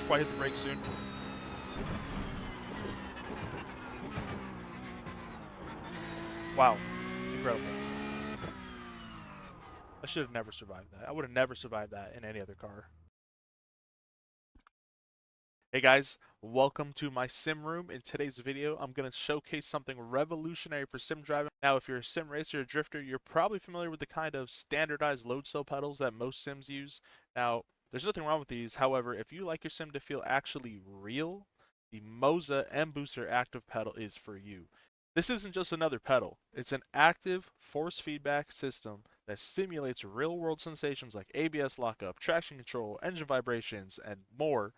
probably hit the brakes soon. Wow, incredible. I should have never survived that. I would have never survived that in any other car. Hey guys, welcome to my sim room. In today's video, I'm going to showcase something revolutionary for sim driving. Now, if you're a sim racer or drifter, you're probably familiar with the kind of standardized load cell pedals that most sims use. Now, there's nothing wrong with these. However, if you like your sim to feel actually real, the MOZA mBooster active pedal is for you. This isn't just another pedal. It's an active force feedback system that simulates real-world sensations like ABS lockup, traction control, engine vibrations, and more.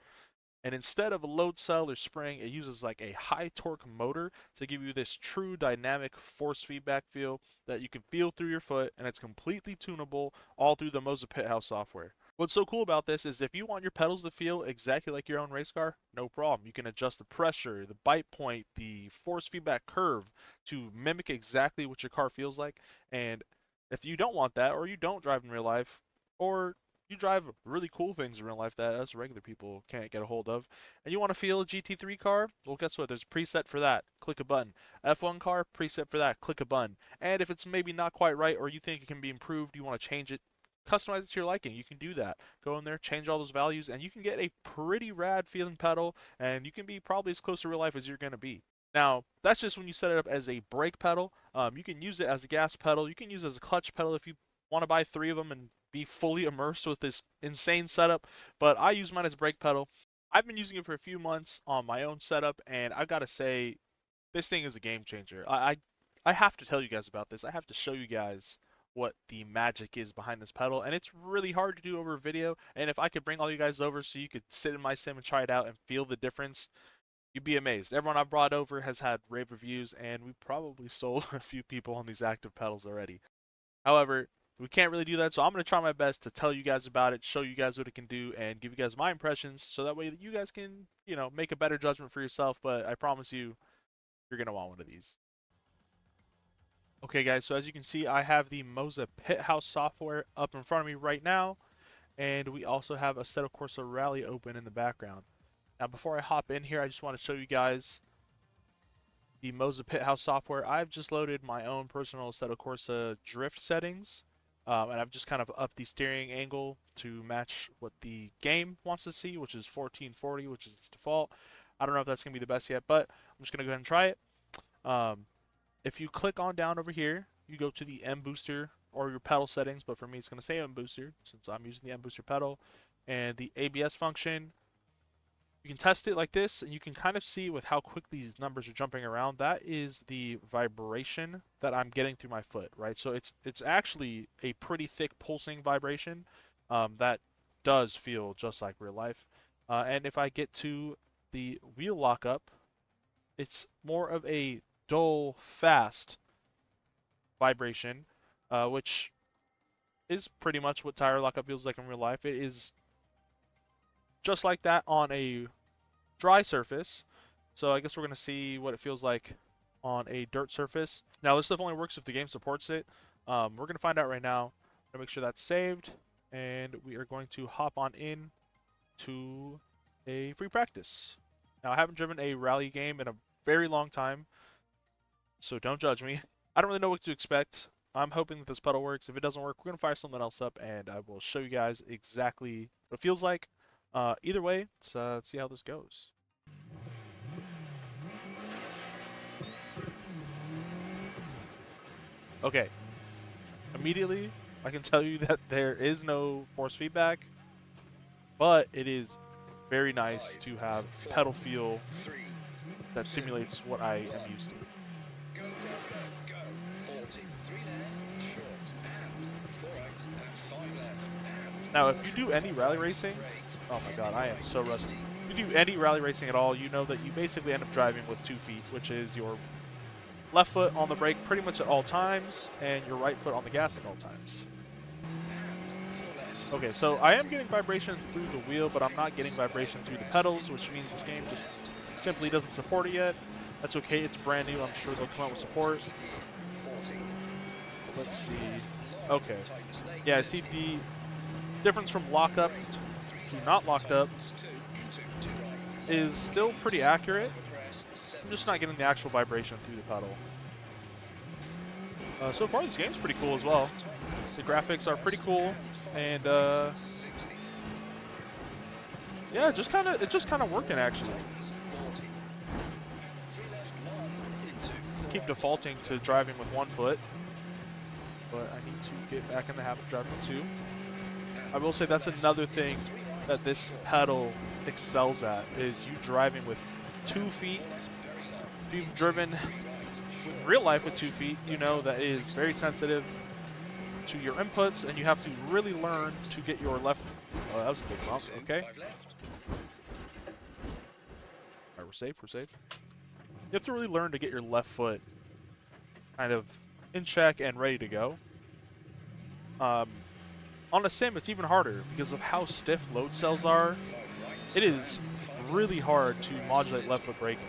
And instead of a load cell or spring, it uses like a high torque motor to give you this true dynamic force feedback feel that you can feel through your foot, and it's completely tunable all through the Moza Pit House software. What's so cool about this is if you want your pedals to feel exactly like your own race car, no problem. You can adjust the pressure, the bite point, the force feedback curve to mimic exactly what your car feels like. And if you don't want that, or you don't drive in real life, or you drive really cool things in real life that us regular people can't get a hold of, and you want to feel a GT3 car, well, guess what? There's a preset for that. Click a button. F1 car, preset for that. Click a button. And if it's maybe not quite right, or you think it can be improved, you want to change it, customize it to your liking, you can do that. Go in there, change all those values, and you can get a pretty rad feeling pedal, and you can be probably as close to real life as you're going to be. Now, that's just when you set it up as a brake pedal. You can use it as a gas pedal. You can use it as a clutch pedal if you want to buy 3 of them and be fully immersed with this insane setup. But I use mine as a brake pedal. I've been using it for a few months on my own setup, and I've got to say, this thing is a game changer. I have to tell you guys about this. I have to show you guys what the magic is behind this pedal, and it's really hard to do over video. And if I could bring all you guys over so you could sit in my sim and try it out and feel the difference, you'd be amazed. Everyone I've brought over has had rave reviews, and we probably sold a few people on these active pedals already. However, we can't really do that, so I'm going to try my best to tell you guys about it, show you guys what it can do, and give you guys my impressions, so that way you guys can, make a better judgment for yourself. But I promise you, you're going to want one of these. Okay, guys, so as you can see, I have the Moza Pit House software up in front of me right now, and we also have Assetto Corsa Rally open in the background. Now, before I hop in here, I just want to show you guys the Moza Pit House software. I've just loaded my own personal Assetto Corsa drift settings, and I've just kind of upped the steering angle to match what the game wants to see, which is 1440, which is its default. I don't know if that's going to be the best yet, but I'm just going to go ahead and try it. If you click on down over here, you go to the mBooster or your pedal settings, but for me it's going to say mBooster since I'm using the mBooster pedal, and the ABS function. You can test it like this, and you can kind of see with how quick these numbers are jumping around. That is the vibration that I'm getting through my foot, right? So it's actually a pretty thick pulsing vibration that does feel just like real life. And if I get to the wheel lockup, it's more of a dull, fast vibration, which is pretty much what tire lockup feels like in real life. It is just like that on a dry surface. So I guess we're going to see what it feels like on a dirt surface. Now, this stuff only works if the game supports it. We're going to find out right now. I'm going to make sure that's saved, and we are going to hop on in to a free practice. Now, I haven't driven a rally game in a very long time, so don't judge me. I don't really know what to expect. I'm hoping that this pedal works. If it doesn't work, we're going to fire something else up, and I will show you guys exactly what it feels like. Either way, let's see how this goes. Okay, immediately I can tell you that there is no force feedback, but it is very nice to have pedal feel that simulates what I am used to. Now, if you do any rally racing, oh my god, I am so rusty. If you do any rally racing at all, you know that you basically end up driving with 2 feet, which is your left foot on the brake pretty much at all times, and your right foot on the gas at all times. Okay, so I am getting vibration through the wheel, but I'm not getting vibration through the pedals, which means this game just simply doesn't support it yet. That's okay, it's brand new. I'm sure they'll come out with support. Let's see. Okay. Yeah, I see the difference from lockup to not locked up is still pretty accurate. I'm just not getting the actual vibration through the pedal. So far, this game's pretty cool as well. The graphics are pretty cool, and yeah, it's just kind of working actually. Keep defaulting to driving with one foot, but I need to get back in the habit of driving with two. I will say that's another thing that this pedal excels at, is you driving with 2 feet. If you've driven in real life with 2 feet, you know that is very sensitive to your inputs, and you have to really learn to get your left. Oh, that was a big bump. Okay. All right, we're safe. We're safe. You have to really learn to get your left foot kind of in check and ready to go. On a sim, it's even harder because of how stiff load cells are. It is really hard to modulate left foot braking.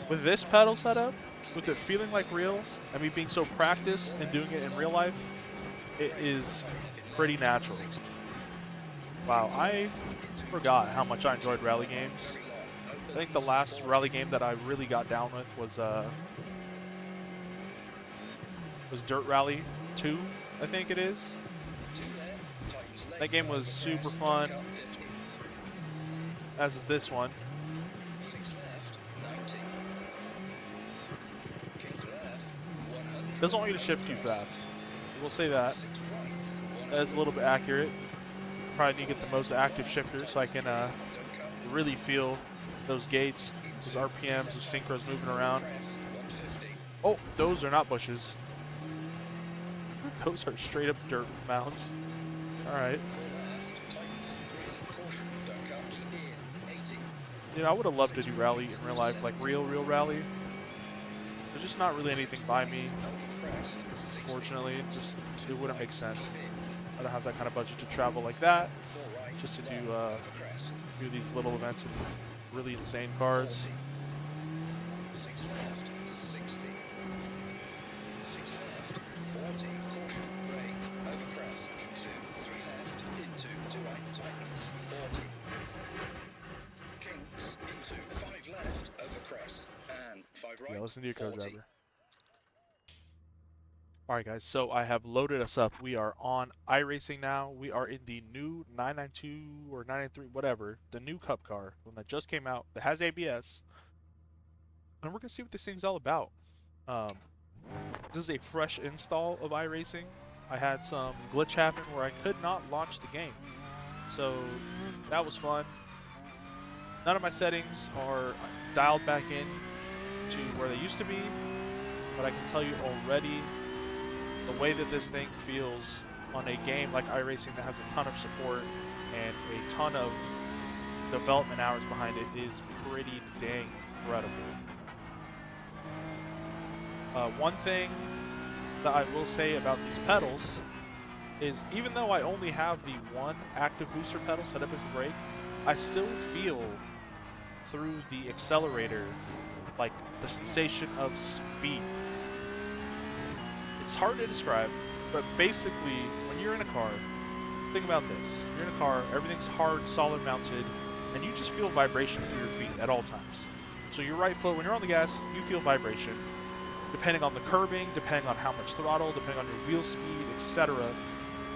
With this pedal setup, with it feeling like real, and me being so practiced and doing it in real life, it is pretty natural. Wow, I forgot how much I enjoyed rally games. I think the last rally game that I really got down with was Dirt Rally 2, I think it is. That game was super fun, as is this one. Doesn't want you to shift too fast. We'll say that. That is a little bit accurate. Probably need to get the Moza active shifter so I can really feel those gates, those RPMs, those synchros moving around. Oh, those are not bushes. Those are straight up dirt mounds. Alright. You know, I would have loved to do rally in real life, like real rally. There's just not really anything by me. Unfortunately, it wouldn't make sense. I don't have that kind of budget to travel like that. Just to do these little events in these really insane cars. Yeah, listen to your co-driver. Alright guys, so I have loaded us up. We are on iRacing now. We are in the new 992 or 993, whatever, the new Cup car, one that just came out, that has ABS. And we're going to see what this thing's all about. This is a fresh install of iRacing. I had some glitch happen where I could not launch the game. So that was fun. None of my settings are dialed back in to where they used to be, but I can tell you already the way that this thing feels on a game like iRacing that has a ton of support and a ton of development hours behind it is pretty dang incredible. One thing that I will say about these pedals is even though I only have the one active booster pedal set up as the brake, I still feel through the accelerator like the sensation of speed. It's hard to describe, but basically when you're in a car, think about this. You're in a car, everything's hard, solid mounted, and you just feel vibration through your feet at all times. So your right foot, when you're on the gas, you feel vibration. Depending on the curbing, depending on how much throttle, depending on your wheel speed, etc.,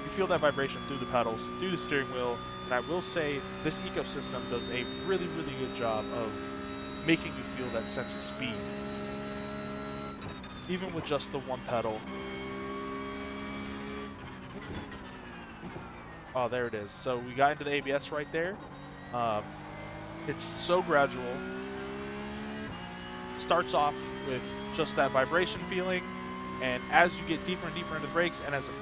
you feel that vibration through the pedals, through the steering wheel, and I will say this ecosystem does a really good job of making you feel that sense of speed, even with just the one pedal. Oh, there it is. So we got into the ABS right there. It's so gradual. It starts off with just that vibration feeling, and as you get deeper and deeper into the brakes, and as you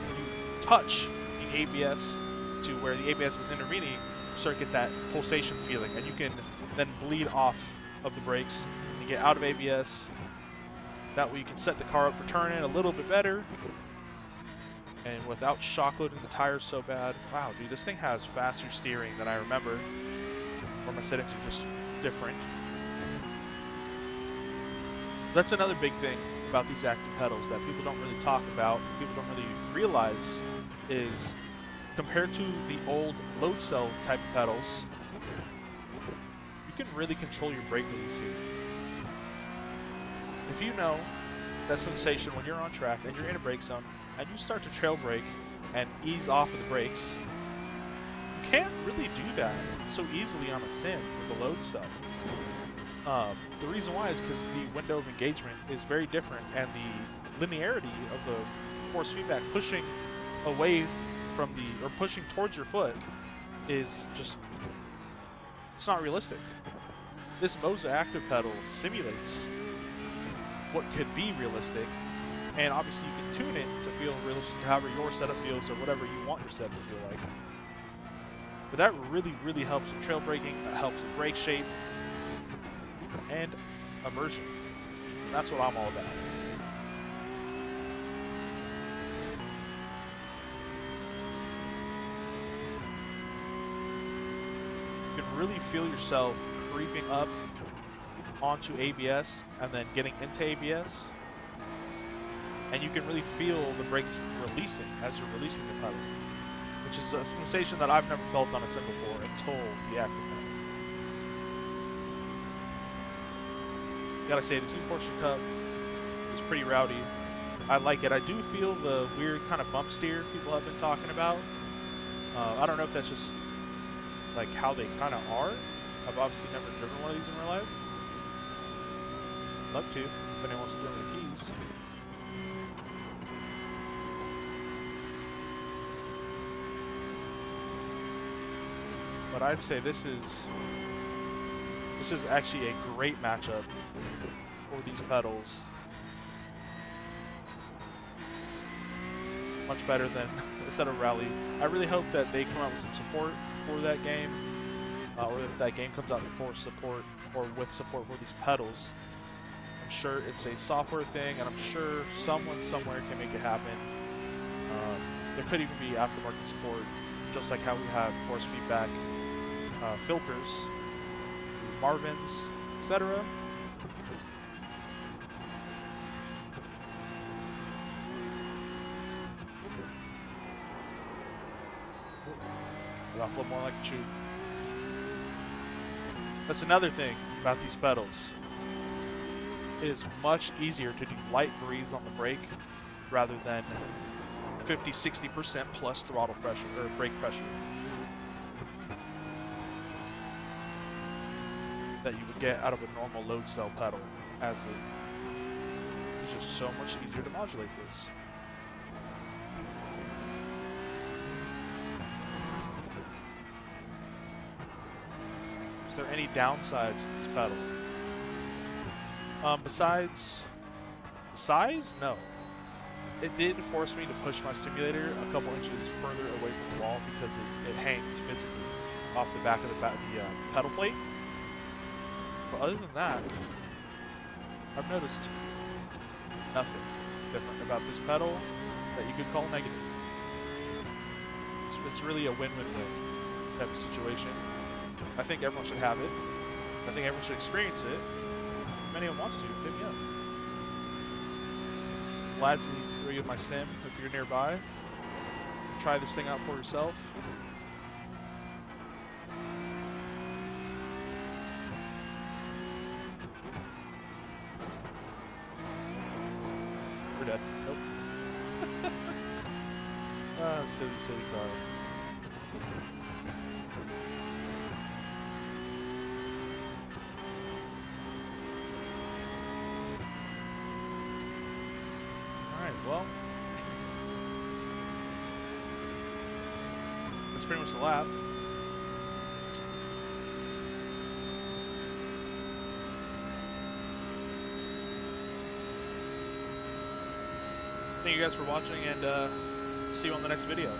touch the ABS to where the ABS is intervening, you start to get that pulsation feeling, and you can then bleed off of the brakes and get out of ABS. That way you can set the car up for turning a little bit better and without shock loading the tires so bad. Wow, dude, this thing has faster steering than I remember, or my settings are just different. That's another big thing about these active pedals that people don't really talk about, people don't really realize, is compared to the old load cell type of pedals, can really control your brake release here. If you know that sensation when you're on track and you're in a brake zone and you start to trail brake and ease off of the brakes, you can't really do that so easily on a sim with a load cell. The reason why is because the window of engagement is very different, and the linearity of the force feedback pushing away from the, or pushing towards your foot is just, it's not realistic. This Moza active pedal simulates what could be realistic, and obviously you can tune it to feel realistic to however your setup feels or whatever you want your setup to feel like. But that really, really helps with trail braking, that helps with brake shape, and immersion. That's what I'm all about. You can really feel yourself creeping up onto ABS and then getting into ABS, and you can really feel the brakes releasing as you're releasing the pedal, which is a sensation that I've never felt on a sim before until the active pedal. Gotta say, this new Porsche Cup is pretty rowdy. I like it. I do feel the weird kind of bump steer people have been talking about. I don't know if that's just like how they kind of are. I've obviously never driven one of these in real life. Love to, if anyone wants to throw me the keys. But I'd say this is actually a great matchup for these pedals. Much better than Assetto Rally. I really hope that they come out with some support for that game, or if that game comes out for support, or with support for these pedals. I'm sure it's a software thing, and I'm sure someone somewhere can make it happen. There could even be aftermarket support, just like how we have force feedback filters, Marvins, etc. Get off a little more like a chew. That's another thing about these pedals. It is much easier to do light breathes on the brake rather than 50-60% plus throttle pressure or brake pressure that you would get out of a normal load cell pedal, as it is just so much easier to modulate this. Is there any downsides to this pedal? Besides size? No. It did force me to push my simulator a couple inches further away from the wall because it hangs physically off the back of the pedal plate. But other than that, I've noticed nothing different about this pedal that you could call negative. It's really a win-win-win type of situation. I think everyone should have it. I think everyone should experience it. If anyone wants to, hit me up. Glad to bring you my sim if you're nearby. Try this thing out for yourself. We're dead. Nope. Silly car. Well, that's pretty much the lap. Thank you guys for watching, and see you on the next video.